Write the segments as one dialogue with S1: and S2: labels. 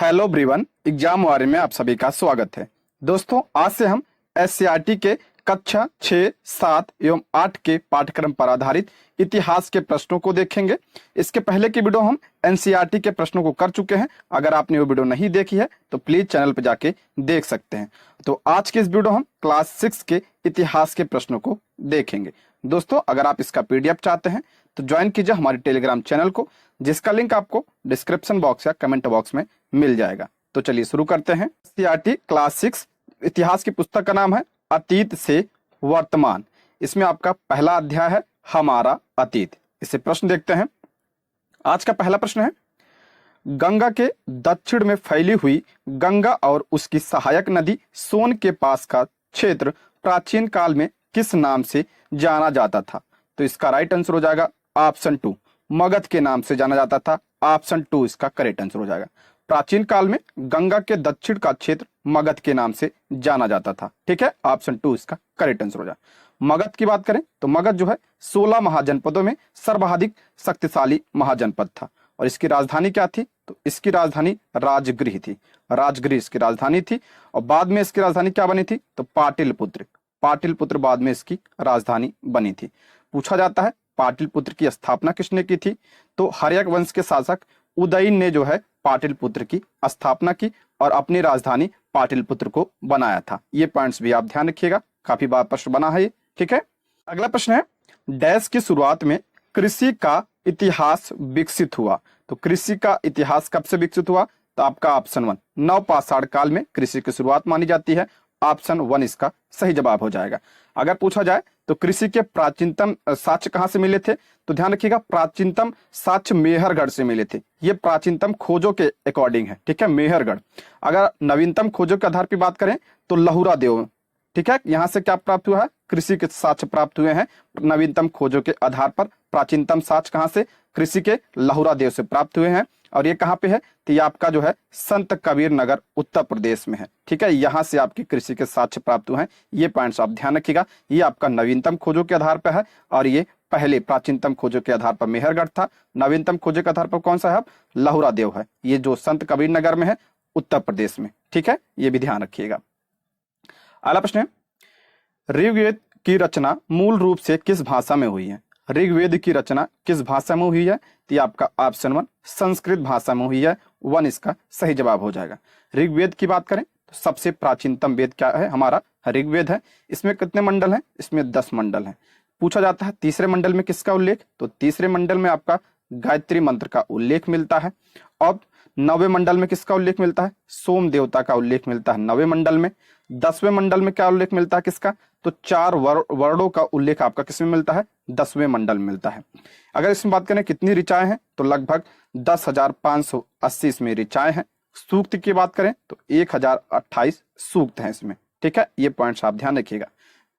S1: Hello everyone, exam वारे में आप सभी का स्वागत है। दोस्तों, आज से हम एससीईआरटी के कक्षा 6, 7 एवं 8 के पाठ्यक्रम पर आधारित इतिहास के प्रश्नों को देखेंगे। इसके पहले की वीडियो हम एनसीईआरटी के प्रश्नों को कर चुके हैं। अगर आपने वो वीडियो नहीं देखी है तो प्लीज चैनल पर जाके देख सकते हैं। तो आज के इस वीडियो हम क्लास 6 के इतिहास के प्रश्नों को देखेंगे। दोस्तों, अगर आप इसका पीडीएफ चाहते हैं तो ज्वाइन कीजिए हमारे टेलीग्राम चैनल को, जिसका लिंक आपको डिस्क्रिप्शन बॉक्स या कमेंट बॉक्स में मिल जाएगा। तो चलिए शुरू करते हैं। एनसीईआरटी क्लास 6 इतिहास की पुस्तक का नाम है अतीत से वर्तमान। इसमें आपका पहला अध्याय है हमारा अतीत। इसे प्रश्न देखते हैं। आज का पहला प्रश्न है, गंगा के दक्षिण में फैली हुई गंगा और उसकी सहायक नदी सोन के पास का क्षेत्र प्राचीन काल में किस नाम से जाना जाता था? तो इसका राइट आंसर हो जाएगा ऑप्शन 2, मगध के नाम से जाना जाता था। ऑप्शन 2 इसका करेक्ट आंसर हो जाएगा। प्राचीन काल में गंगा के दक्षिण का क्षेत्र मगध के नाम से जाना जाता था। ठीक है, ऑप्शन 2 इसका करेक्ट आंसर हो जाएगा। मगध की बात करें तो मगध जो है 16 महाजनपदों में सर्वाधिक शक्तिशाली महाजनपद था। और इसकी राजधानी क्या थी? तो इसकी राजधानी राजगृह थी। राजगृह इसकी राजधानी थी। और बाद में इसकी राजधानी क्या बनी थी? तो पाटलिपुत्र। पाटलिपुत्र बाद में इसकी राजधानी बनी थी। पूछा जाता है पाटलिपुत्र की स्थापना किसने की थी? तो हर्यक वंश के शासक उदयन ने जो है पाटलिपुत्र की स्थापना की और अपनी राजधानी पाटलिपुत्र को बनाया था। ये पॉइंट्स भी आप ध्यान रखिएगा, काफी बार प्रश्न बना है ये। ठीक है, अगला प्रश्न है, डैश की शुरुआत में कृषि का इतिहास विकसित हुआ? तो कृषि का इतिहास कब से विकसित हुआ? तो आपका ऑप्शन 1, नवपाषाण काल में कृषि की शुरुआत मानी जाती है। ऑप्शन 1 इसका सही जवाब हो जाएगा। अगर पूछा जाए तो कृषि के प्राचीनतम साक्ष्य कहां से मिले थे? तो ध्यान रखिएगा, प्राचीनतम साक्ष्य मेहरगढ़ से मिले थे। ये प्राचीनतम खोजों के अकॉर्डिंग है। ठीक है, मेहरगढ़। अगर नवीनतम खोजों के आधार पर बात करें तो लहुरा देव। ठीक है, यहां से क्या प्राप्त हुआ है? कृषि के साक्ष्य प्राप्त हुए हैं नवीनतम खोजों के आधार पर। प्राचीनतम साक्ष्य कहां से? कृषि के लहुरा देव से प्राप्त हुए हैं। और ये कहां पे है? तो ये आपका जो है संत कबीर नगर उत्तर प्रदेश में है। ठीक है, यहां से आपकी कृषि के साक्ष्य प्राप्त हुए हैं। ये पॉइंट्स आप ध्यान रखिएगा। ये आपका नवीनतम खोजों के आधार पर है और ये पहले प्राचीनतम खोजों के आधार पर मेहरगढ़ था। नवीनतम खोजों के आधार पर कौन सा है? लहुरा देव है। ये जो संत कबीर नगर में है उत्तर प्रदेश में। ठीक है, ये भी ध्यान रखिएगा। अगला प्रश्न है, ऋग्वेद की रचना मूल रूप से किस भाषा में हुई है? ऋग्वेद की रचना किस भाषा में हुई है? तो आपका ऑप्शन 1 संस्कृत भाषा में हुई है। 1 इसका सही जवाब हो जाएगा। ऋग्वेद की बात करें तो सबसे प्राचीनतम वेद क्या है? हमारा ऋग्वेद है। इसमें कितने मंडल हैं? इसमें 10 मंडल हैं। पूछा जाता है तीसरे मंडल में किसका उल्लेख? तो तीसरे मंडल में आपका गायत्री मंत्र का उल्लेख मिलता है। और 9वें मंडल में किसका उल्लेख मिलता है? सोम देवता का उल्लेख मिलता है 9वें मंडल में। 10वें मंडल में क्या उल्लेख मिलता है? किसका? तो 4 वर्णों का उल्लेख आपका किसमें मिलता है? 10वें मंडल में मिलता है। अगर इसमें बात करें कितनी ऋचाएं हैं तो लगभग 10,580 इसमें ऋचाएं हैं। सूक्त की बात करें तो 1028 सूक्त हैं इसमें। ठीक है, ये पॉइंट्स आप ध्यान रखिएगा।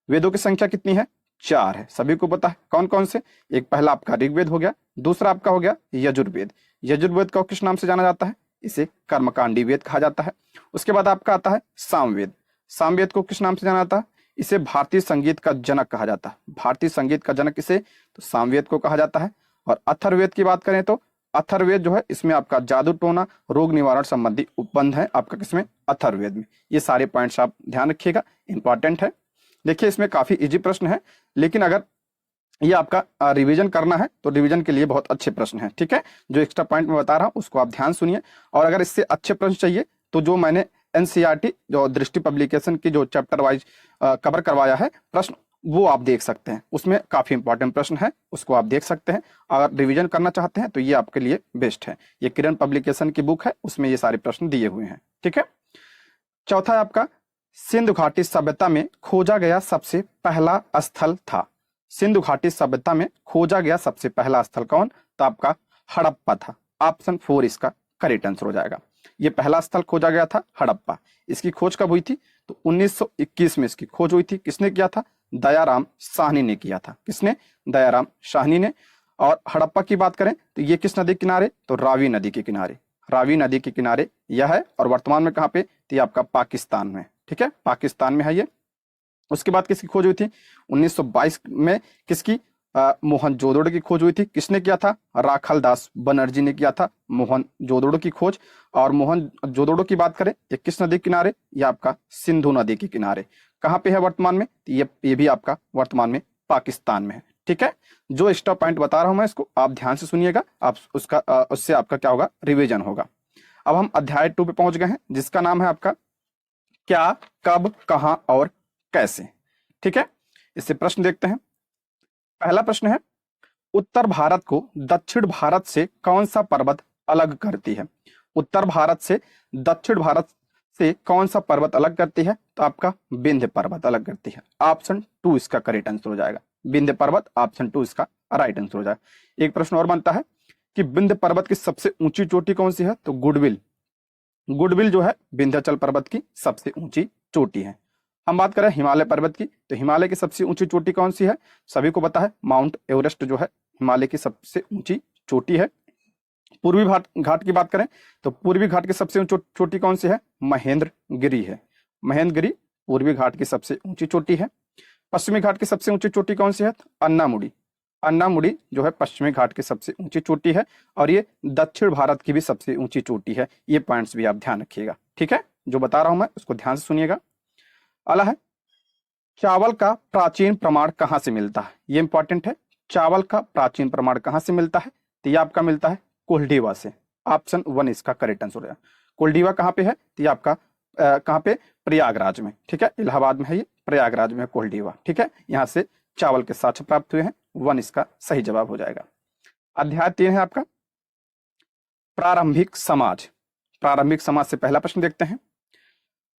S1: वेदों की संख्या कितनी है? 4 है। सभी को पता है कौन कौन से? एक पहला आपका ऋग्वेद हो गया, दूसरा आपका हो गया यजुर्वेद। यजुर्वेद को किस नाम से जाना जाता है? इसे कर्मकांडी वेद कहा जाता है। उसके बाद आपका आता है सामवेद। सामवेद को किस नाम से जाना जाता है? इसे भारतीय संगीत का जनक कहा जाता है। भारतीय संगीत का जनक इसे तो सामवेद को कहा जाता है। और अथर्ववेद की बात करें तो अथर्ववेद जो है इसमें आपका जादू टोना रोग निवारण संबंधी उपबंध है आपका किसमें? अथर्ववेद में। ये सारे पॉइंट्स आप ध्यान रखिएगा, इंपॉर्टेंट है। देखिए, इसमें काफी इजी प्रश्न है, लेकिन अगर ये आपका रिवीजन करना है तो रिवीजन के लिए बहुत अच्छे प्रश्न हैं। ठीक है, जो एक्स्ट्रा पॉइंट मैं बता रहा हूँ उसको आप ध्यान सुनिए। और अगर इससे अच्छे प्रश्न चाहिए तो जो मैंने एनसीईआरटी जो दृष्टि पब्लिकेशन की जो चैप्टर वाइज कवर करवाया है प्रश्न, वो आप देख सकते हैं। उसमें काफी इंपॉर्टेंट प्रश्न है, उसको आप देख सकते हैं। अगर रिवीजन करना चाहते हैं तो ये आपके लिए बेस्ट है। ये किरण पब्लिकेशन की बुक है, उसमें ये सारे प्रश्न दिए हुए हैं। ठीक है, चौथा है आपका सिंधु घाटी सभ्यता में खोजा गया सबसे पहला स्थल था। सिंधु घाटी सभ्यता में खोजा गया सबसे पहला स्थल कौन? तो आपका हड़प्पा था। ऑप्शन 4 इसका करेक्ट आंसर हो जाएगा। ये पहला स्थल खोजा गया था हड़प्पा। इसकी खोज कब हुई थी? तो 1921 में इसकी खोज हुई थी। किसने किया था? दयाराम साहनी ने किया था। किसने? दयाराम साहनी ने। और हड़प्पा की बात करें तो ये किस नदी के किनारे? तो रावी नदी के किनारे। रावी नदी के किनारे यह है। और वर्तमान में कहाँ पे? तो ये आपका पाकिस्तान में। ठीक है, पाकिस्तान में है ये। उसके बाद किसकी खोज हुई थी? 1922 में किसकी? मोहनजोदड़ो की खोज हुई थी। किसने किया था? राखाल दास बनर्जी ने किया था मोहनजोदड़ो की खोज। और मोहनजोदड़ो की बात करें, ये किस नदी के किनारे? ये आपका सिंधु नदी के किनारे। कहाँ पे है वर्तमान में? ये भी आपका वर्तमान में पाकिस्तान में है। ठीक है, जो स्टॉप पॉइंट बता रहा हूं मैं इसको आप ध्यान से सुनिएगा, आप उससे आपका क्या होगा? रिवीजन होगा। अब हम अध्याय 2 पे पहुंच गए हैं, जिसका नाम है आपका क्या, कब, कहां और कैसे। ठीक है, इससे प्रश्न देखते हैं। पहला प्रश्न है, उत्तर भारत को दक्षिण भारत से कौन सा पर्वत अलग करती है? उत्तर भारत से दक्षिण भारत से कौन सा पर्वत अलग करती है? तो आपका विंध्य पर्वत अलग करती है। ऑप्शन 2 इसका करेक्ट आंसर हो जाएगा, विंध्य पर्वत। ऑप्शन 2 इसका राइट आंसर हो जाएगा। एक प्रश्न और बनता है कि विंध्य पर्वत की सबसे ऊंची चोटी कौन सी है? तो गुडविल। गुडविल जो है विंध्याचल पर्वत की सबसे ऊंची चोटी है। हम बात करें हिमालय पर्वत की, तो हिमालय की सबसे ऊंची चोटी कौन सी है? सभी को पता है, माउंट एवरेस्ट जो है हिमालय की सबसे ऊंची चोटी है। पूर्वी घाट की बात करें तो पूर्वी घाट की सबसे ऊंची चोटी कौन सी है? महेंद्रगिरी है। महेंद्रगिरी पूर्वी घाट की सबसे ऊंची चोटी है। पश्चिमी घाट की सबसे ऊंची चोटी कौन सी है? अन्नामुड़ी। अन्नामुड़ी जो है पश्चिमी घाट की सबसे ऊंची चोटी है, और ये दक्षिण भारत की भी सबसे ऊंची चोटी है। ये पॉइंट्स भी आप ध्यान रखिएगा। ठीक है, जो बता रहा हूं मैं उसको ध्यान से सुनिएगा। अगला है, चावल का प्राचीन प्रमाण कहां से मिलता है? ये इंपॉर्टेंट है। चावल का प्राचीन प्रमाण कहां से मिलता है? तो ये आपका मिलता है कोल्डीवा से। ऑप्शन 1 इसका करेक्ट आंसर हो जाएगा। कोल्डीवा कहां पे है? तो ये आपका कहां पे? प्रयागराज में। ठीक है, इलाहाबाद में है ये, प्रयागराज में है कोल्डीवा। ठीक है, यहां से चावल के साक्ष्य प्राप्त हुए हैं। 1 इसका सही जवाब हो जाएगा। अध्याय 3 है आपका प्रारंभिक समाज। प्रारंभिक समाज से पहला प्रश्न देखते हैं।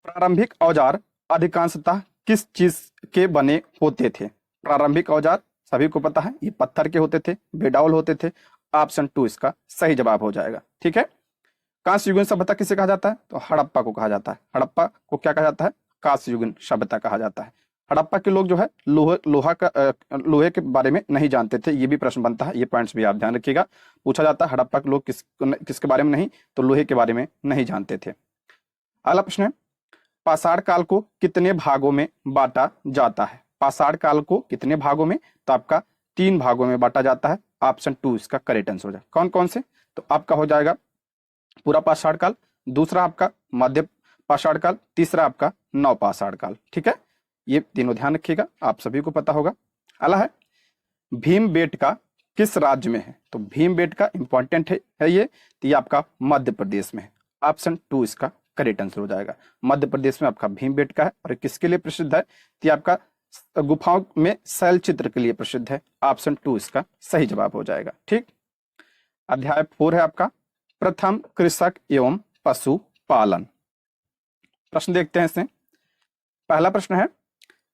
S1: प्रारंभिक औजार अधिकांशतः किस चीज के बने होते थे? प्रारंभिक औजार सभी को पता है, ये पत्थर के होते थे, बेडौल होते थे। ऑप्शन 2 इसका सही जवाब हो जाएगा। ठीक है, कांस्य युगीन सभ्यता किसे कहा जाता है? तो हड़प्पा को कहा जाता है। हड़प्पा को क्या कहा जाता है? कांस्य युगीन सभ्यता कहा जाता है। हड़प्पा के लोग जो है लोहे के बारे में नहीं जानते थे। ये भी प्रश्न बनता है, ये पॉइंट्स भी आप ध्यान रखिएगा। पूछा जाता है हड़प्पा के लोग किसके बारे में नहीं? तो लोहे के बारे में नहीं जानते थे। अगला प्रश्न है, पाषाण काल को कितने भागों में बांटा जाता है? पाषाण काल को कितने भागों में? तो आपका 3 भागों में बांटा जाता है। ऑप्शन 2 इसका करेक्ट आंसर हो जाएगा। कौन कौन से? तो आपका हो जाएगा पूरा पाषाण काल, दूसरा आपका मध्य पाषाण काल, तीसरा आपका नव पाषाण काल। ठीक है, ये तीनों ध्यान रखिएगा, आप सभी को पता होगा। अगला है, भीमबेटका किस राज्य में है? तो भीमबेटका इंपॉर्टेंट है ये, तो ये आपका मध्य प्रदेश में है। ऑप्शन 2 इसका करेक्ट आंसर हो जाएगा। मध्य प्रदेश में आपका भीमबेटका है, और किसके लिए प्रसिद्ध है? तो आपका गुफाओं में शैल चित्र के लिए प्रसिद्ध है। ऑप्शन 2 इसका सही जवाब हो जाएगा। ठीक, अध्याय 4 है आपका प्रथम कृषक एवं पशुपालन। प्रश्न देखते हैं इसमें। पहला प्रश्न है,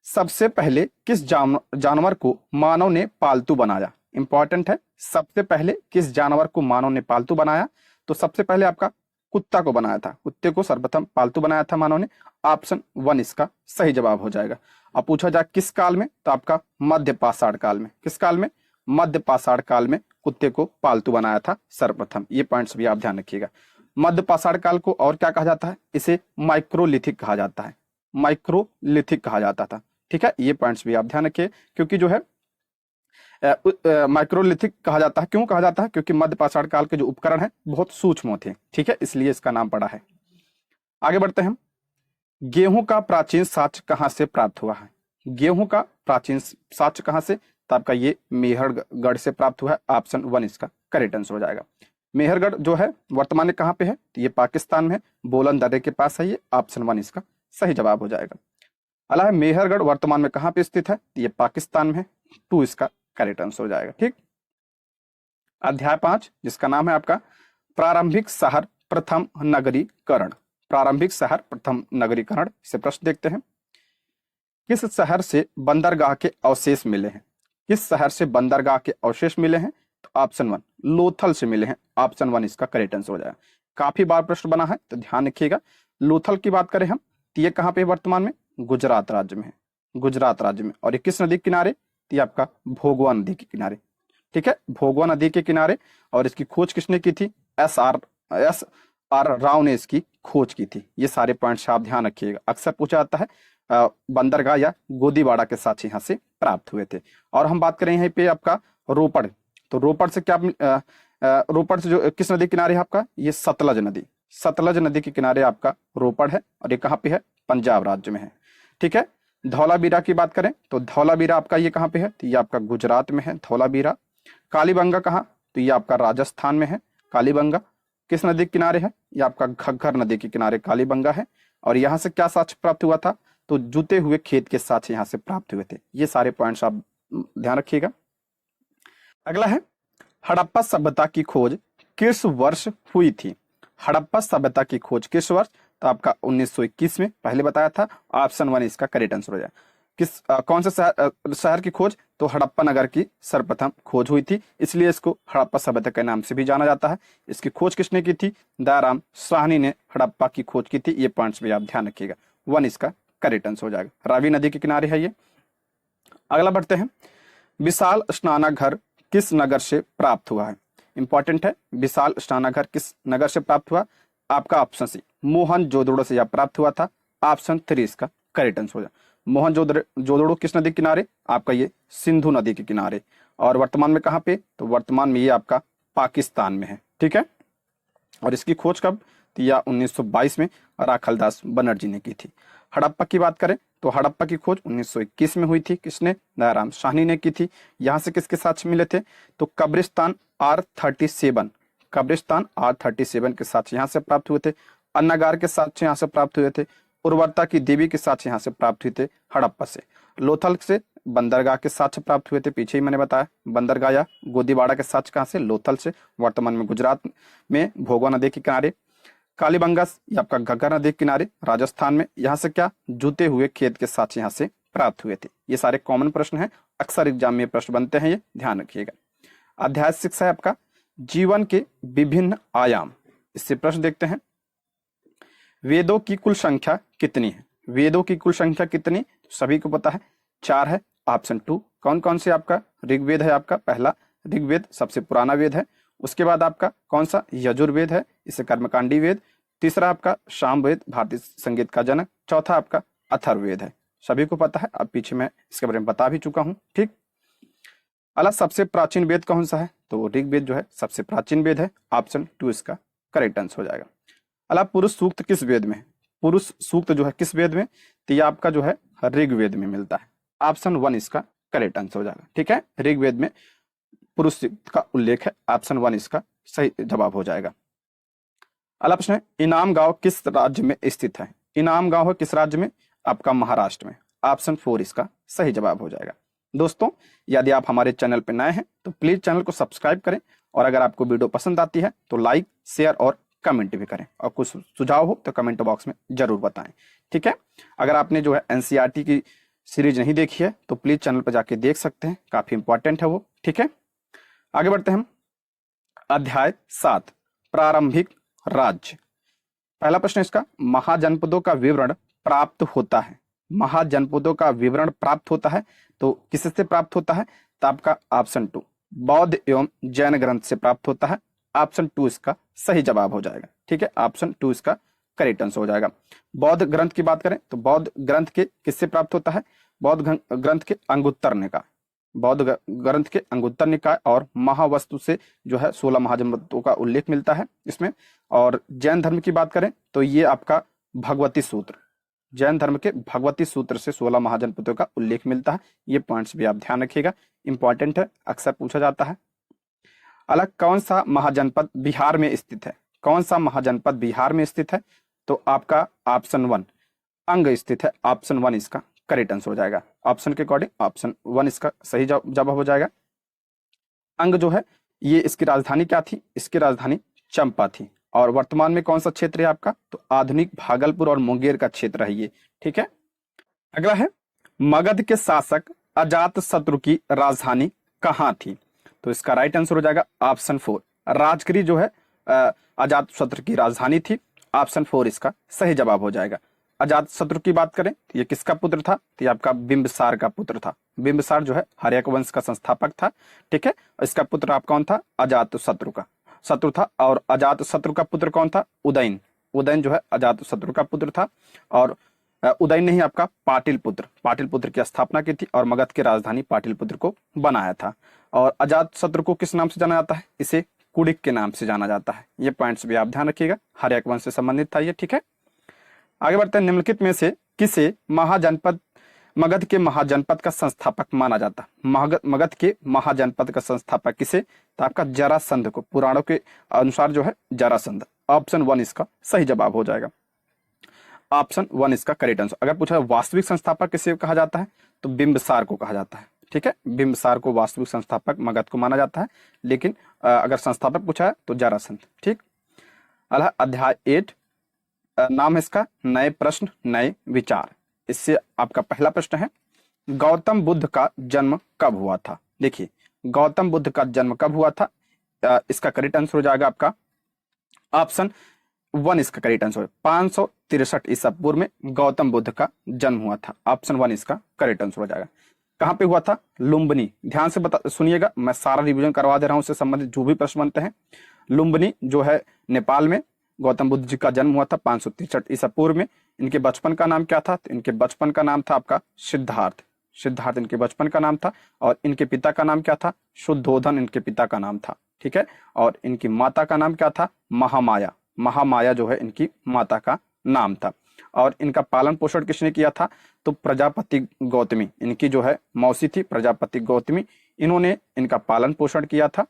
S1: सबसे पहले किस जानवर को मानव ने पालतू बनाया? इंपॉर्टेंट है, सबसे पहले किस जानवर को मानव ने पालतू बनाया? तो सबसे पहले आपका कुत्ता को बनाया था। कुत्ते को सर्वप्रथम पालतू बनाया था मानव ने। ऑप्शन 1 इसका सही जवाब हो जाएगा। अब पूछा जाए किस काल में? तो आपका मध्य पाषाण काल में। किस काल में? मध्य पाषाण काल में कुत्ते को पालतू बनाया था सर्वप्रथम। ये पॉइंट्स भी आप ध्यान रखिएगा। मध्य पाषाण काल को और क्या कहा जाता है? इसे माइक्रोलिथिक कहा जाता है। माइक्रोलिथिक कहा जाता था। ठीक है, ये पॉइंट्स भी आप ध्यान रखिए, क्योंकि जो है माइक्रोलिथिक कहा जाता है। क्यों कहा जाता है? क्योंकि मध्य पाषाण काल के जो उपकरण है बहुत सूक्ष्म थे। ठीक है, इसलिए इसका नाम पड़ा है। आगे बढ़ते हैं। गेहूं का प्राचीन साक्ष्य कहां से प्राप्त हुआ है? गेहूं का प्राचीन साक्ष्य कहां से? तो आपका ये मेहरगढ़ से प्राप्त हुआ है। ऑप्शन 1 इसका करेक्ट आंसर हो जाएगा। मेहरगढ़ जो है वर्तमान में कहां पे है? तो ये पाकिस्तान में है, बोलन दर्रे के पास है ये। ऑप्शन 1 इसका सही जवाब हो जाएगा। अला है, मेहरगढ़ वर्तमान में कहां पे स्थित है? तो ये पाकिस्तान में है। 2 इसका करेक्ट आंसर हो जाएगा। ठीक, अध्याय 5 जिसका नाम है आपका प्रारंभिक शहर प्रथम नगरीकरण। प्रारंभिक शहर प्रथम नगरीकरण से प्रश्न देखते हैं। किस शहर से बंदरगाह के अवशेष मिले हैं? किस शहर से बंदरगाह के अवशेष मिले हैं? तो ऑप्शन 1 लोथल से मिले हैं। ऑप्शन 1 इसका करेक्ट आंसर हो जाएगा। काफी बार प्रश्न बना है, तो ध्यान रखिएगा। लोथल की बात करें हम, तो ये कहां पे वर्तमान में? गुजरात राज्य में है। गुजरात राज्य में। और ये किस नदी के किनारे? तो ये आपका भोगवा नदी के किनारे। ठीक है, भोगवा नदी के किनारे। और इसकी खोज किसने की थी? एस और राव ने इसकी खोज की थी। ये सारे पॉइंट्स आप ध्यान रखिएगा, अक्सर पूछा जाता है। बंदरगाह या गोदीवाड़ा के साक्ष्य यहाँ से प्राप्त हुए थे। और हम बात करें यहाँ पे आपका रोपड़, तो रोपड़ से क्या रोपड़ से जो किस नदी किनारे है आपका, ये सतलज नदी, सतलज नदी के किनारे आपका रोपड़ है, और ये कहाँ पे है, पंजाब राज्य में है। ठीक है। धौलावीरा की बात करें तो धौलावीरा आपका ये कहाँ पे है, तो ये आपका गुजरात में है धौलावीरा। कालीबंगा कहाँ, तो ये आपका राजस्थान में है कालीबंगा। किस नदी के किनारे है, ये आपका घग्गर नदी के किनारे कालीबंगा है। और यहाँ से क्या साक्ष्य प्राप्त हुआ था, तो जुते हुए खेत के साक्ष्य यहाँ से प्राप्त हुए थे। ये सारे पॉइंट्स आप ध्यान रखिएगा। अगला है हड़प्पा सभ्यता की खोज किस वर्ष हुई थी। हड़प्पा सभ्यता की खोज किस वर्ष, तो आपका 1921 में पहले बताया था। ऑप्शन 1 इसका करेक्ट आंसर हो जाए। कौन से शहर की खोज, तो हड़प्पा नगर की सर्वप्रथम खोज हुई थी, इसलिए इसको हड़प्पा सभ्यता के नाम से भी जाना जाता है। इसकी खोज किसने की थी, दयाराम साहनी ने हड़प्पा की खोज की थी। ये पॉइंट्स भी आप ध्यान रखिएगा, 1 इसका करेक्ट आंसर हो जाएगा। रावी नदी के किनारे है ये। अगला बढ़ते हैं, विशाल स्नानाघर किस नगर से प्राप्त हुआ है। इंपॉर्टेंट है, विशाल स्नानाघर किस नगर से प्राप्त हुआ, आपका ऑप्शन सी मोहनजोदड़ो से यह प्राप्त हुआ था। ऑप्शन 3 इसका करेक्ट आंसर हो जाए। मोहनजोदड़ो किस नदी के किनारे, आपका ये सिंधु नदी के किनारे। और वर्तमान में कहाँ पे, तो वर्तमान में ये आपका पाकिस्तान में है। ठीक है। और इसकी खोज कब, तो यह 1922 में राखलदास बनर्जी ने की थी। हड़प्पा की बात करें तो हड़प्पा की खोज 1921 में हुई थी। किसने, दयाराम साहनी ने की थी। यहाँ से किसके साक्ष्य मिले थे, तो कब्रिस्तान R37, कब्रिस्तान R37 के साक्ष्य यहाँ से प्राप्त हुए थे। अन्नागार के साक्ष्य यहाँ से प्राप्त हुए थे। उर्वरता की देवी के साक्ष्य यहाँ से प्राप्त हुए थे हड़प्पा से। लोथल से बंदरगाह के साक्ष्य प्राप्त हुए थे, पीछे ही मैंने बताया। बंदरगाह या गोदीवाड़ा के साक्ष्य कहाँ से, लोथल से, वर्तमान में गुजरात में भोगवा नदी के किनारे। कालीबंगा ये आपका घग्गर नदी के किनारे राजस्थान में। यहाँ से क्या, जुते हुए खेत के साक्ष्य यहाँ से प्राप्त हुए थे। ये सारे कॉमन प्रश्न हैं, अक्सर एग्जाम में प्रश्न बनते हैं, ये ध्यान रखिएगा। अध्याय 6 है आपका जीवन के विभिन्न आयाम। इससे प्रश्न देखते हैं, वेदों की कुल संख्या कितनी है। वेदों की कुल संख्या कितनी, तो सभी को पता है 4 है। ऑप्शन 2 कौन कौन से, आपका ऋग्वेद है, आपका पहला ऋग्वेद सबसे पुराना वेद है। उसके बाद आपका कौन सा, यजुर्वेद है, इसे कर्मकांडी वेद। तीसरा आपका सामवेद, भारतीय संगीत का जनक। चौथा आपका अथर्ववेद है, सभी को पता है। अब पीछे मैं इसके बारे में बता भी चुका हूं। ठीक। अला सबसे प्राचीन वेद कौन सा है, तो ऋग्वेद जो है सबसे प्राचीन वेद है। ऑप्शन 2 इसका करेक्ट आंसर हो जाएगा। अला पुरुष सूक्त किस वेद में है, पुरुष सूक्त जो है किस वेद में, तो ये आपका जो है ऋग्वेद में मिलता है। ऑप्शन 1 इसका करेक्ट आंसर हो जाएगा। ठीक है, ऋग्वेद में पुरुष सूक्त का उल्लेख है। ऑप्शन 1 इसका सही जवाब हो जाएगा। अगला प्रश्न है, इनाम गांव किस राज्य में स्थित है। इनाम गांव है किस राज्य में, आपका महाराष्ट्र में। ऑप्शन 4 इसका सही जवाब हो जाएगा। दोस्तों, यदि आप हमारे चैनल पर नए हैं तो प्लीज चैनल को सब्सक्राइब करें, और अगर आपको वीडियो पसंद आती है तो लाइक, शेयर और कमेंट भी करें, और कुछ सुझाव हो तो कमेंट बॉक्स में जरूर बताएं। ठीक है। अगर आपने जो है एनसीईआरटी की सीरीज नहीं देखी है तो प्लीज चैनल पर जाके देख सकते हैं, काफी इंपॉर्टेंट है वो। ठीक है, आगे बढ़ते हैं। अध्याय 7 प्रारंभिक राज्य। पहला प्रश्न इसका, महाजनपदों का विवरण प्राप्त होता है। महाजनपदों का विवरण प्राप्त होता है तो किससे प्राप्त होता है, तो आपका ऑप्शन 2 बौद्ध एवं जैन ग्रंथ से प्राप्त होता है। ऑप्शन 2 इसका सही जवाब हो जाएगा। ठीक है, ऑप्शन 2 इसका करेक्ट आंसर हो जाएगा। बौद्ध ग्रंथ की बात करें तो बौद्ध ग्रंथ के किससे प्राप्त होता है, बौद्ध ग्रंथ के अंगुत्तर निकाय, बौद्ध ग्रंथ के अंगुत्तर निकाय और महावस्तु से जो है 16 महाजनपदों का उल्लेख मिलता है इसमें। और जैन धर्म की बात करें तो ये आपका भगवती सूत्र, जैन धर्म के भगवती सूत्र से 16 महाजनपदों का उल्लेख मिलता है। ये पॉइंट्स भी आप ध्यान रखिएगा, इंपॉर्टेंट है, अक्सर पूछा जाता है। अलग कौन सा महाजनपद बिहार में स्थित है, कौन सा महाजनपद बिहार में स्थित है, तो आपका ऑप्शन 1 अंग स्थित है। ऑप्शन 1 इसका करेक्ट आंसर हो जाएगा। ऑप्शन के अकॉर्डिंग ऑप्शन 1 इसका सही जवाब हो जाएगा। अंग जो है ये इसकी राजधानी क्या थी, इसकी राजधानी चंपा थी। और वर्तमान में कौन सा क्षेत्र है आपका, तो आधुनिक भागलपुर और मुंगेर का क्षेत्र है ये। ठीक है, अगला है मगध के शासक अजात शत्रु की राजधानी कहाँ थी, तो इसका राइट आंसर हो जाएगा ऑप्शन 4 राजगिरी जो है अजात शत्रु की राजधानी थी। ऑप्शन 4 इसका सही जवाब हो जाएगा। अजात शत्रु की बात करें तो ये किसका पुत्र था, तो ये आपका बिंबिसार का पुत्र था। बिंबिसार जो है हर्यक वंश का संस्थापक था। ठीक है, इसका पुत्र आप कौन था, अजात शत्रु का। शत्रु था। और अजात शत्रु का पुत्र कौन था? उदयन। उदयन जो है अजात शत्रु का पुत्र था। और उदयन ने ही आपका पाटिलपुत्र की स्थापना की थी और मगध की राजधानी पाटिलपुत्र को बनाया था। और अजात शत्रु को किस नाम से जाना जाता है? इसे कुडिक के नाम से जाना जाता है। ये पॉइंट्स भी आप ध्यान रखिएगा, हर्यक वंश से संबंधित था ये, ठीक है। आगे बढ़ते हैं। निम्नलिखित में से किसे मगध के महाजनपद का संस्थापक माना जाता है? मगध के महाजनपद का संस्थापक किसे? तो आपका जरासंध को, पुराणों के अनुसार जो है जरासंध। ऑप्शन 1 इसका सही जवाब हो जाएगा। ऑप्शन 1 इसका करेक्ट आंसर। अगर पूछा वास्तविक संस्थापक किसे कहा जाता है तो बिंबिसार को कहा जाता है, ठीक है। बिंबिसार को वास्तविक संस्थापक मगध को माना जाता है, लेकिन अगर संस्थापक पूछा है तो जरासंध, ठीक। अगला अध्याय 8, नाम है इसका नए प्रश्न नए विचार। इससे आपका पहला प्रश्न है, गौतम बुद्ध का जन्म कब हुआ था? देखिए, गौतम बुद्ध का जन्म कब हुआ था? इसका करेक्ट आंसर हो जाएगा आपका ऑप्शन 1 इसका करेक्ट आंसर है। 563 ईसा पूर्व में गौतम बुद्ध का जन्म हुआ था। ऑप्शन 1 इसका करेक्ट आंसर हो जाएगा। कहां पे हुआ था? लुम्बिनी। ध्यान से सुनिएगा, मैं सारा रिवीजन करवा दे रहा हूं, उससे संबंधित जो भी प्रश्न बनते हैं। लुम्बिनी जो है नेपाल में गौतम बुद्ध जी का जन्म हुआ था 563 ईसा पूर्व में। इनके बचपन का नाम क्या था? तो इनके बचपन का नाम था आपका सिद्धार्थ। सिद्धार्थ इनके बचपन का नाम था। और इनके पिता का नाम क्या था? शुद्धोधन इनके पिता का नाम था, ठीक है। और इनकी माता का नाम क्या था? महामाया। महामाया जो है इनकी माता का नाम था। और इनका पालन पोषण किसने किया था? तो प्रजापति गौतमी, इनकी जो है मौसी थी प्रजापति गौतमी, इन्होंने इनका पालन पोषण किया था।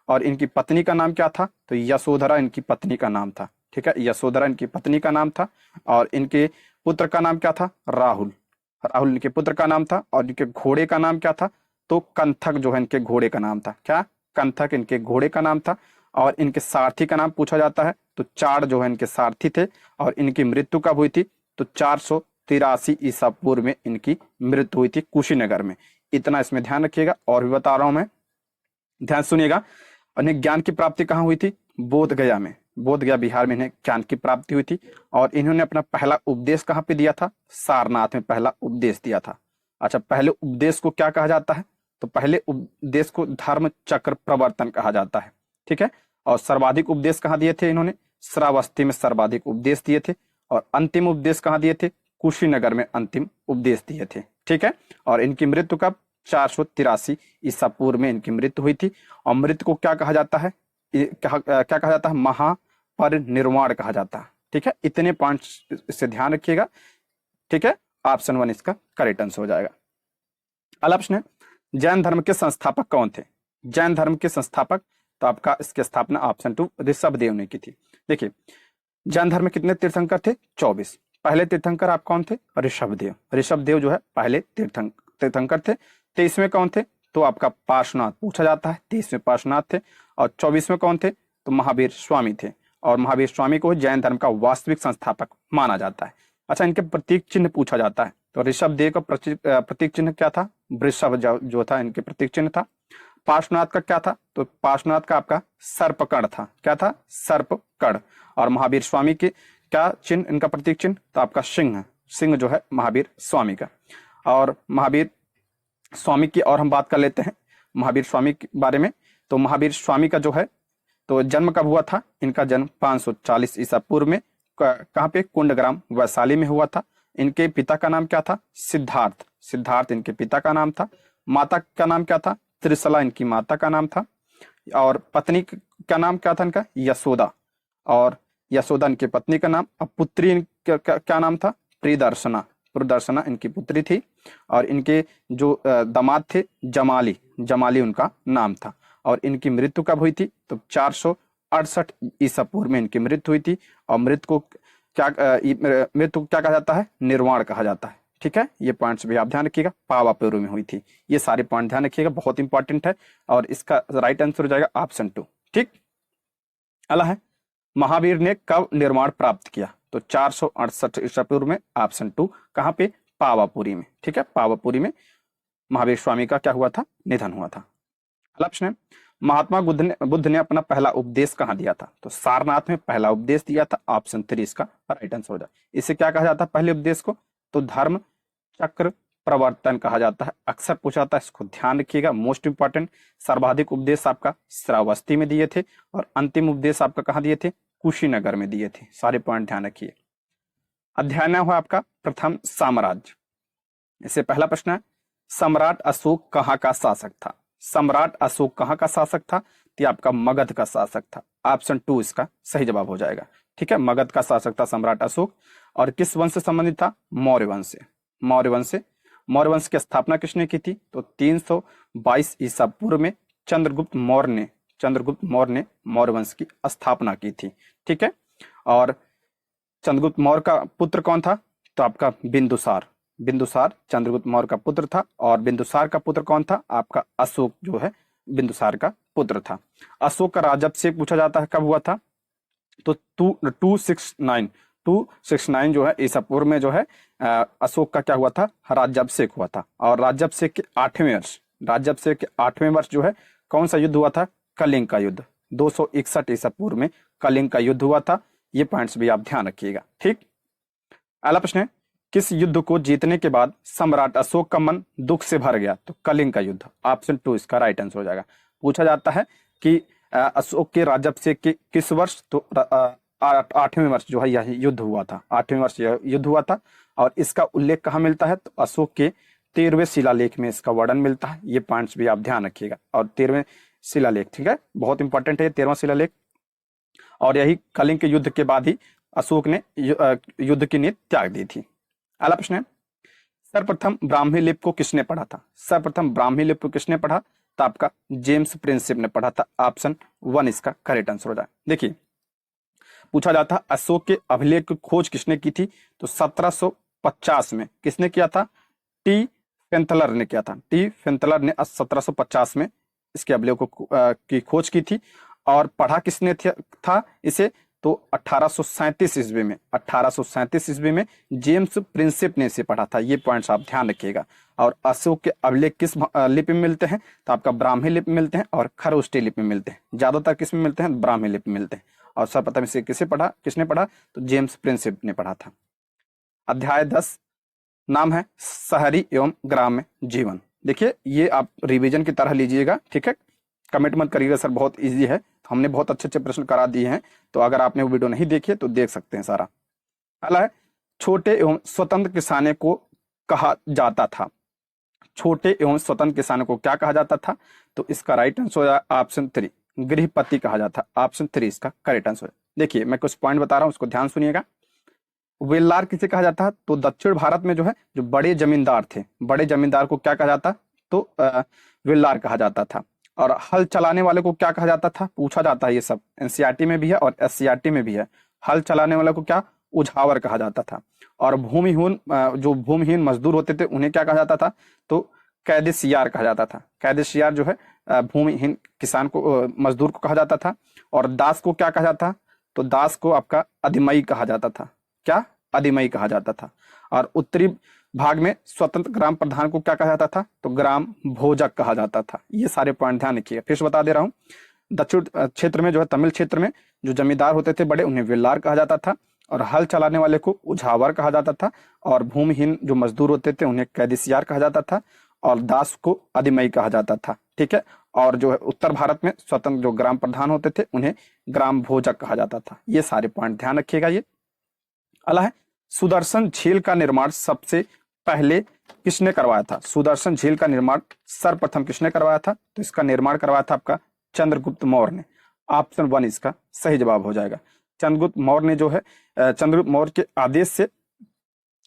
S1: और इनकी पत्नी का नाम क्या था? तो यशोधरा इनकी पत्नी का नाम था, ठीक है। यशोधरा इनकी पत्नी का नाम था। और इनके पुत्र का नाम क्या था? राहुल। राहुल इनके पुत्र का नाम था। और इनके घोड़े का नाम क्या था? तो कंथक जो है इनके घोड़े का नाम था। क्या? कंथक इनके घोड़े का नाम था। और इनके सारथी का नाम पूछा जाता है तो चार जो है इनके सारथी थे। और इनकी मृत्यु कब हुई थी? तो 483 ईसा पूर्व में इनकी मृत्यु हुई थी कुशीनगर में। इतना इसमें ध्यान रखिएगा। और भी बता रहा हूं मैं, ध्यान सुनिएगा। इन्हें ज्ञान की प्राप्ति कहाँ हुई थी? बोध गया में। बोध गया बिहार में इन्हें ज्ञान की प्राप्ति हुई थी। और इन्होंने अपना पहला उपदेश कहाँ पे दिया था? सारनाथ में पहला उपदेश दिया था। अच्छा, पहले उपदेश को क्या कहा जाता है? तो पहले उपदेश को धर्म चक्र प्रवर्तन कहा जाता है, ठीक है। और सर्वाधिक उपदेश कहाँ दिए थे इन्होंने? श्रावस्ती में सर्वाधिक उपदेश दिए थे। और अंतिम उपदेश कहाँ दिए थे? कुशीनगर में अंतिम उपदेश दिए थे, ठीक है। और इनकी मृत्यु कब? 483 ईसा पूर्व में इनकी मृत्यु हुई थी। और मृत्यु को क्या कहा जाता है? क्या कहा जाता है? महापरिनिर्वाण कहा जाता है, ठीक है। इतने पॉइंट्स इससे ध्यान रखिएगा, ठीक है। ऑप्शन 1 इसका करेक्ट आंसर हो जाएगा। अगला प्रश्न है, जैन धर्म के संस्थापक कौन थे? जैन धर्म के संस्थापक, तो आपका इसकी स्थापना ऑप्शन 2 ऋषभदेव ने की थी। देखिए, जैन धर्म में कितने तीर्थंकर थे? 24। पहले तीर्थंकर आप कौन थे? ऋषभदेव। ऋषभदेव जो है पहले तीर्थंकर थे। 23वें कौन थे? तो आपका पार्श्वनाथ पूछा जाता है। 23वें पार्श्वनाथ थे। और 24वें कौन थे? तो महावीर स्वामी थे। और महावीर स्वामी को जैन धर्म का वास्तविक संस्थापक माना जाता है। अच्छा, इनके प्रतीक चिन्ह पूछा जाता है। तो ऋषभदेव का प्रतीक चिन्ह क्या था? वृषभ जो था इनके प्रतीक चिन्ह था। पार्श्वनाथ का क्या था? तो पार्श्वनाथ का आपका सर्पकड़ था। क्या था? सर्पकड़। और महावीर स्वामी के क्या चिन्ह इनका प्रतीक चिन्ह? तो आपका सिंह। सिंह जो है महावीर स्वामी का। और महावीर स्वामी की और हम बात कर लेते हैं महावीर स्वामी के बारे में। तो महावीर स्वामी का जो है तो जन्म कब हुआ था? इनका जन्म 540 ईसा पूर्व में कहाँ पे? कुंडग्राम वैशाली में हुआ था। इनके पिता का नाम क्या था? सिद्धार्थ। सिद्धार्थ इनके पिता का नाम था। माता का नाम क्या था? त्रिशला इनकी माता का नाम था। और पत्नी का नाम क्या था इनका? यशोदा। और यशोदा इनकी पत्नी का नाम। अब पुत्री क्या नाम था? प्रियदर्शना। प्रियदर्शना इनकी पुत्री थी। और इनके जो दामाद थे जमाली, जमाली उनका नाम था। और इनकी मृत्यु कब हुई थी? तो 468 ईसा पूर्व में इनकी मृत्यु हुई थी। और मृत्यु को क्या कहा जाता है? निर्वाण कहा जाता है, ठीक है। ये पॉइंट्स भी आप ध्यान रखिएगा। पावापुर में हुई थी। ये सारे पॉइंट ध्यान रखिएगा, बहुत इंपॉर्टेंट है। और इसका राइट आंसर हो जाएगा ऑप्शन 2, ठीक। अगला है, महावीर ने कब निर्वाण प्राप्त किया? तो 468 ईसा पूर्व में। ऑप्शन 2 कहाँ पे? पावापुरी में, ठीक है। पावापुरी में महावीर स्वामी का क्या हुआ था? निधन हुआ था। अगला प्रश्न है, महात्मा बुद्ध ने अपना पहला उपदेश कहाँ दिया था? तो सारनाथ में पहला उपदेश दिया था। ऑप्शन 3 इसका राइट आंसर हो जाए। इसे क्या कहा जाता है पहले उपदेश को? तो धर्म चक्र प्रवर्तन कहा जाता है, अक्सर पूछा जाता है, इसको ध्यान रखिएगा। मोस्ट इंपॉर्टेंट, सर्वाधिक उपदेश आपका श्रावस्ती में दिए थे और अंतिम उपदेश आपका कहाँ दिए थे, कुशीनगर में दिए थे। सारे पॉइंट ध्यान रखिए। अध्याय 9 हुआ आपका प्रथम साम्राज्य। इससे पहला प्रश्न है, सम्राट अशोक कहाँ का शासक था? सम्राट अशोक कहाँ का शासक था? तो आपका मगध का शासक था। ऑप्शन 2 इसका सही जवाब हो जाएगा। ठीक है, मगध का शासक था सम्राट अशोक। और किस वंश से संबंधित था? मौर्य वंश से। मौर्य वंश से। मौर्य वंश की स्थापना किसने की थी? तो 322 ईसा पूर्व में चंद्रगुप्त मौर्य ने मौर्य वंश की स्थापना की थी। ठीक है, और चंद्रगुप्त मौर्य का पुत्र कौन था? तो आपका बिंदुसार चंद्रगुप्त मौर्य का पुत्र था। और बिंदुसार का पुत्र कौन था? आपका अशोक जो है बिंदुसार का पुत्र था। अशोक का राज्याभिषेक पूछा जाता है कब हुआ था? तो 269 जो है ईसा पूर्व में जो है अशोक का क्या हुआ था? राज्याभिषेक हुआ था। और राज्याभिषेक के 8वें वर्ष जो है कौन सा युद्ध हुआ था? कलिंग का युद्ध। 261 ईसा पूर्व में कलिंग का युद्ध हुआ था। ये पॉइंट्स भी आप ध्यान रखिएगा। ठीक, अगला प्रश्न है, किस युद्ध को जीतने के बाद सम्राट अशोक का मन दुख से भर गया? तो कलिंग का युद्ध। ऑप्शन 2 इसका राइट आंसर हो जाएगा। पूछा जाता है कि अशोक के राज्याभिषेक के किस वर्ष? तो 8वें वर्ष जो है यह युद्ध हुआ था। 8वें वर्ष यह युद्ध हुआ था। और इसका उल्लेख कहाँ मिलता है? तो अशोक के 13वें शिलालेख में इसका वर्णन मिलता है। ये पॉइंट्स भी आप ध्यान रखिएगा। और 13वें शिलालेख, ठीक है, बहुत इंपॉर्टेंट है 13वां शिलालेख। और यही कलिंग के युद्ध के बाद ही अशोक ने युद्ध की नीति त्याग दी थी। अगला प्रश्न है, सर्वप्रथम ब्राह्मी लिपि को किसने पढ़ा था? सर्वप्रथम ब्राह्मी लिपि को किसने पढ़ा? तो आपका जेम्स प्रिंसिप ने पढ़ा था। ऑप्शन 1 इसका करेक्ट आंसर हो जाए। देखिए, पूछा जाता है अशोक के अभिलेख की खोज किसने की थी? तो 1750 में किसने किया था? टी फेंथलर ने किया था। टी फेंथलर ने 1750 में इसके अभिलेखों की खोज की थी। और पढ़ा किसने था इसे? तो 1837 ईस्वी में जेम्स प्रिंसिप ने इसे पढ़ा था। ये पॉइंट्स आप ध्यान रखिएगा। और अशोक के अभिलेख किस लिपि में मिलते हैं? तो आपका ब्राह्मी लिपि में मिलते हैं और खरोष्टी लिपि में मिलते हैं। ज्यादातर किस में मिलते हैं? ब्राह्मी लिपि में मिलते हैं। और सर्वप्रथम इसे किसने पढ़ा? तो जेम्स प्रिंसिप ने पढ़ा था। अध्याय 10 नाम है शहरी एवं ग्राम्य जीवन। देखिए, ये आप रिवीजन की तरह लीजिएगा। ठीक है, कमेंट मत करिएगा सर बहुत इजी है, हमने बहुत अच्छे अच्छे प्रश्न करा दिए हैं। तो अगर आपने वो वीडियो नहीं देखी तो देख सकते हैं सारा। अगला है, छोटे एवं स्वतंत्र किसानों को कहा जाता था? छोटे एवं स्वतंत्र किसानों को क्या कहा जाता था? तो इसका राइट आंसर है ऑप्शन 3, गृहपति कहा जाता। ऑप्शन 3 इसका करेक्ट आंसर है। देखिए, मैं कुछ पॉइंट बता रहा हूं, उसको ध्यान सुनिएगा। वेल्लार किसे कहा जाता है? तो दक्षिण भारत में जो है जो बड़े जमींदार थे, बड़े जमींदार को क्या कहा जाता? तो वेल्लार कहा जाता था। और हल चलाने वाले को क्या कहा जाता था? पूछा जाता है, ये सब एनसीईआरटी में भी है और एससीईआरटी में भी है। हल चलाने वाले को क्या? उझावर कहा जाता था। और जो भूमिहीन मजदूर होते थे उन्हें क्या कहा जाता था? तो कैदेशियार कहा जाता था। कैदेशियार जो है भूमिहीन किसान को, मजदूर को कहा जाता था। और दास को क्या कहा जाता? तो दास को आपका अधिमई कहा जाता था। क्या? अधिमई कहा जाता था। और उत्तरी भाग में स्वतंत्र ग्राम प्रधान को क्या कहा जाता था? तो ग्राम भोजक कहा जाता था। ये सारे पॉइंट ध्यान रखिएगा। फिर से बता दे रहा हूँ, दक्षिण क्षेत्र में जो है, तमिल क्षेत्र में जो जमींदार होते थे बड़े, उन्हें वेल्लार कहा जाता था। और हल चलाने वाले को उझावर कहा जाता था। और भूमिहीन जो मजदूर होते थे उन्हें कैदेशियार कहा जाता था। और दास को अधिमई कहा जाता था। ठीक है, और जो है उत्तर भारत में स्वतंत्र जो ग्राम प्रधान होते थे उन्हें ग्राम भोजक कहा जाता था। ये सारे पॉइंट ध्यान रखिएगा। ये अगला है, सुदर्शन झील का निर्माण सबसे पहले किसने करवाया था? सुदर्शन झील का निर्माण सर्वप्रथम किसने करवाया था? तो इसका निर्माण करवाया था आपका चंद्रगुप्त मौर्य ने। ऑप्शन 1 इसका सही जवाब हो जाएगा। चंद्रगुप्त मौर्य ने जो है चंद्रगुप्त मौर्य के आदेश से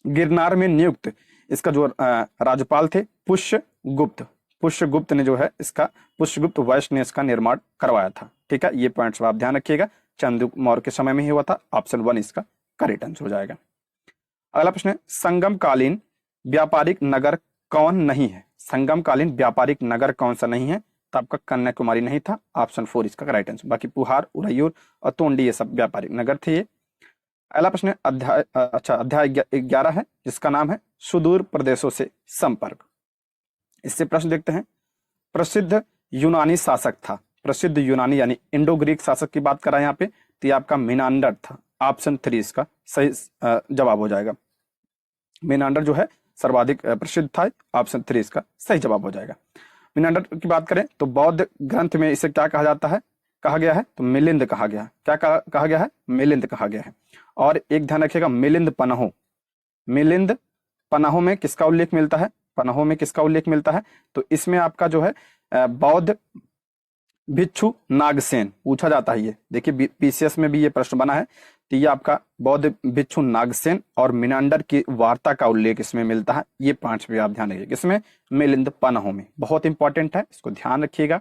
S1: गिरनार में नियुक्त इसका जो राज्यपाल थे पुष्यगुप्त ने जो है इसका, पुष्यगुप्त वैश्य ने इसका निर्माण करवाया था। ठीक है, ये पॉइंट्स आप ध्यान रखिएगा। चंद्रगुप्त मौर्य के समय में ही हुआ था। ऑप्शन 1 इसका करेक्ट आंसर हो जाएगा। अगला प्रश्न है, संगमकालीन व्यापारिक नगर कौन नहीं है? संगमकालीन व्यापारिक नगर कौन सा नहीं है? तो आपका कन्याकुमारी नहीं था। ऑप्शन 4 इसका राइट आंसर। बाकी पुहार, उरैयूर और तोंडी ये सब व्यापारिक नगर थे ये। अगला प्रश्न है, अध्याय 11 है जिसका नाम है सुदूर प्रदेशों से संपर्क। इससे प्रश्न देखते हैं। प्रसिद्ध यूनानी शासक था, प्रसिद्ध यूनानी यानी इंडो ग्रीक शासक की बात कर रहा है यहाँ पे, तो ये आपका मिनांडर था। ऑप्शन 3 इसका सही जवाब हो जाएगा। मिनांडर जो है सर्वाधिक प्रसिद्ध था। ऑप्शन 3 इसका सही जवाब हो जाएगा। मिनांडर की बात करें तो बौद्ध ग्रंथ में इसे क्या कहा जाता है, कहा गया है, तो मिलिंद कहा गया है। क्या कहा गया है, मिलिंद कहा गया है। और एक ध्यान रखिएगा, मिलिंद पन्हो, मिलिंद पन्हो में किसका उल्लेख मिलता है, पन्हो में किसका उल्लेख मिलता है, तो इसमें आपका जो है बौद्ध भिक्षु नागसेन पूछा जाता है। ये देखिए पीसीएस में भी ये प्रश्न बना है, तो ये आपका बौद्ध भिक्षु नागसेन और मिनांडर की वार्ता का उल्लेख इसमें मिलता है। ये 5 पे आप ध्यान रखिए, किसमें, मिलिंद पन्हो में। बहुत इंपॉर्टेंट है, इसको ध्यान रखिएगा।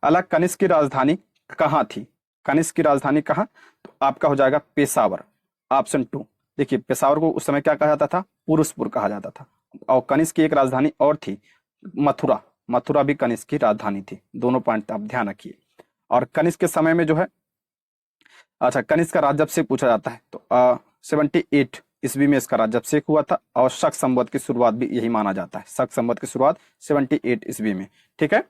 S1: अला कनिष्क की राजधानी कहाँ थी, कनिष्क की राजधानी कहाँ, तो आपका हो जाएगा पेशावर, ऑप्शन 2। देखिए पेशावर को उस समय क्या कहा जाता था, पुरुषपुर कहा जाता था। और कनिष्क की एक राजधानी और थी, मथुरा, मथुरा भी कनिष्क की राजधानी थी। दोनों पॉइंट आप ध्यान रखिए। और कनिष्क के समय में जो है, अच्छा कनिष्क का राज्याभिषेक पूछा जाता है, तो 78 ईस्वी में इसका राज्याभिषेक हुआ था। और शक संवत की शुरुआत भी यही माना जाता है, शक संवत की शुरुआत 78 ईस्वी में, ठीक है।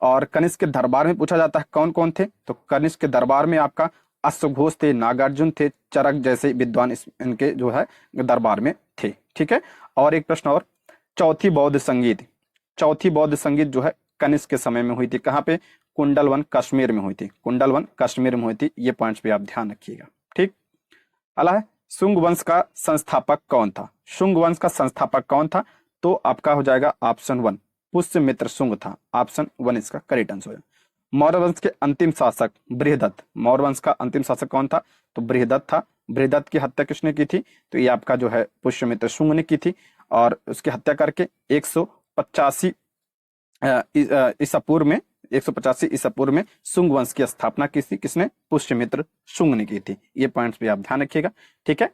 S1: और कनिष्क के दरबार में पूछा जाता है कौन कौन थे, तो कनिष्क के दरबार में आपका अश्वघोष थे, नागार्जुन थे, चरक जैसे विद्वान इनके जो है दरबार में थे, ठीक है। और एक प्रश्न और, चौथी बौद्ध संगीत, चौथी बौद्ध संगीत जो है कनिष्क के समय में हुई थी, कहाँ पे, कुंडलवन कश्मीर में हुई थी, कुंडलवन कश्मीर में हुई थी। ये पॉइंट्स पे आप ध्यान रखिएगा, ठीक। अगला है शुंग वंश का संस्थापक कौन था, शुंग वंश का संस्थापक कौन था, तो आपका हो जाएगा ऑप्शन 1 पुष्यमित्र शुंग था, ऑप्शन 1 इसका करेक्ट आंसर है। मौर्य वंश के अंतिम शासक बृहदत्त, मौर्य वंश का अंतिम शासक कौन था, तो बृहदत्त था। बृहदत्त की हत्या किसने की थी, तो ये आपका जो है पुष्यमित्र शुंग ने की थी। और उसकी हत्या करके 185 ईसा पूर्व में, 185 ईसा पूर्व में शुंग वंश की स्थापना की थी, किसने, पुष्यमित्र शुंग ने की थी। ये पॉइंट्स भी आप ध्यान रखिएगा, ठीक है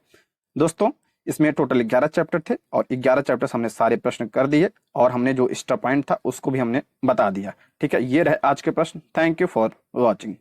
S1: दोस्तों। इसमें टोटल 11 चैप्टर थे और 11 चैप्टर हमने सारे प्रश्न कर दिए और हमने जो एक्स्ट्रा पॉइंट था उसको भी हमने बता दिया, ठीक है। ये रहे आज के प्रश्न। Thank you for watching.